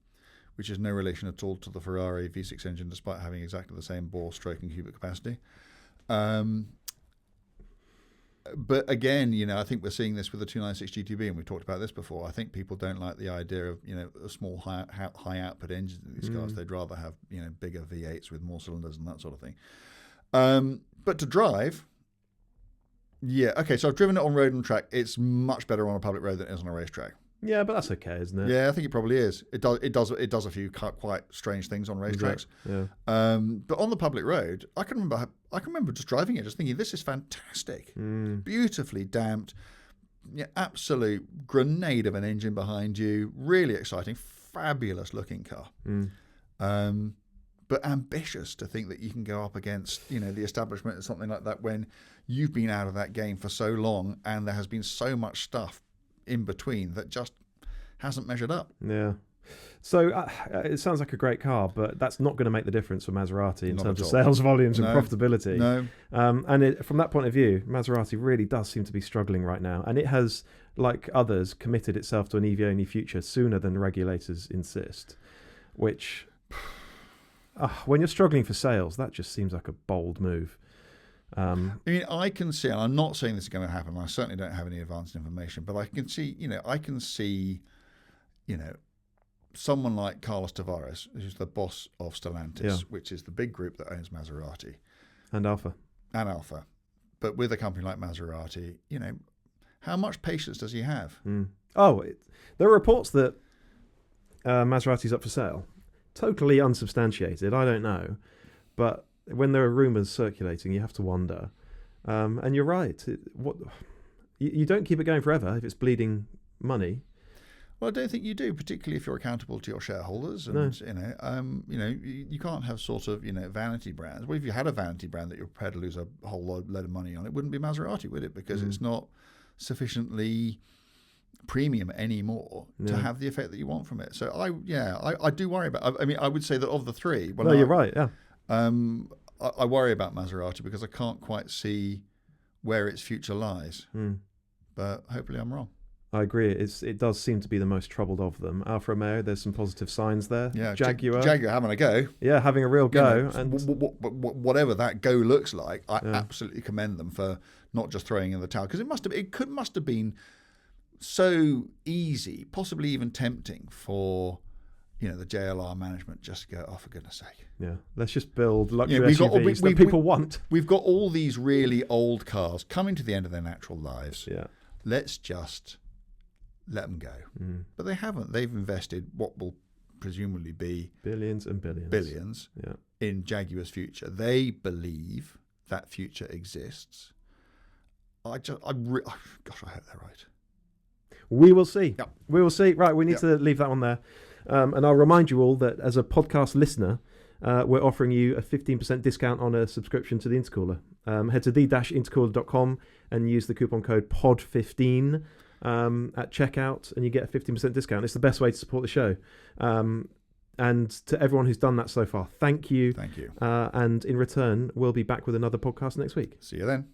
which is no relation at all to the Ferrari V6 engine, despite having exactly the same bore, stroke, and cubic capacity. But again, I think we're seeing this with the 296 GTB, and we've talked about this before. I think people don't like the idea of a small high output engines in these cars. They'd rather have bigger V8s with more cylinders and that sort of thing. But to drive, so I've driven it on road and track. It's much better on a public road than it is on a racetrack. Yeah, but that's okay, isn't it? Yeah, I think it probably is. It does a few quite strange things on racetracks. Yeah. But on the public road, I can remember just driving it, just thinking, this is fantastic, beautifully damped, absolute grenade of an engine behind you, really exciting, fabulous looking car. But ambitious to think that you can go up against the establishment or something like that when you've been out of that game for so long, and there has been so much stuff in between that just hasn't measured up. Yeah. So it sounds like a great car, but that's not going to make the difference for Maserati in terms of sales volumes and profitability. No. And from that point of view, Maserati really does seem to be struggling right now. And it has, like others, committed itself to an EV-only future sooner than regulators insist, which, when you're struggling for sales, that just seems like a bold move. I mean, I can see, and I'm not saying this is going to happen. I certainly don't have any advanced information, but I can see, someone like Carlos Tavares, who's the boss of Stellantis, which is the big group that owns Maserati and Alfa, but with a company like Maserati, how much patience does he have? There are reports that Maserati's up for sale. Totally unsubstantiated. I don't know, but when there are rumours circulating, you have to wonder. And you're right. You don't keep it going forever if it's bleeding money. Well, I don't think you do, particularly if you're accountable to your shareholders. And you can't have sort of vanity brands. Well, if you had a vanity brand that you're prepared to lose a whole load of money on, it wouldn't be Maserati, would it? Because it's not sufficiently premium anymore to have the effect that you want from it. So I do worry about. I mean, I would say that of the three. Well, you're right. Yeah. I worry about Maserati because I can't quite see where its future lies. But hopefully I'm wrong. I agree. It does seem to be the most troubled of them. Alfa Romeo, there's some positive signs there. Yeah, Jaguar having a go. Yeah, having a real go. And whatever that go looks like, I absolutely commend them for not just throwing in the towel, because it must have been so easy, possibly even tempting for the JLR management just to go, oh, for goodness sake. Yeah, let's just build luxury SUVs that people want. We've got all these really old cars coming to the end of their natural lives. Yeah, let's just let them go. But they haven't. They've invested what will presumably be billions and billions in Jaguar's future. They believe that future exists. I hope they're right. We will see. Yep. We will see. Right, we need to leave that one there. And I'll remind you all that as a podcast listener, we're offering you a 15% discount on a subscription to the Intercooler. Head to the-intercooler.com and use the coupon code POD15 at checkout, and you get a 15% discount. It's the best way to support the show. And to everyone who's done that so far, thank you. Thank you. And in return, we'll be back with another podcast next week. See you then.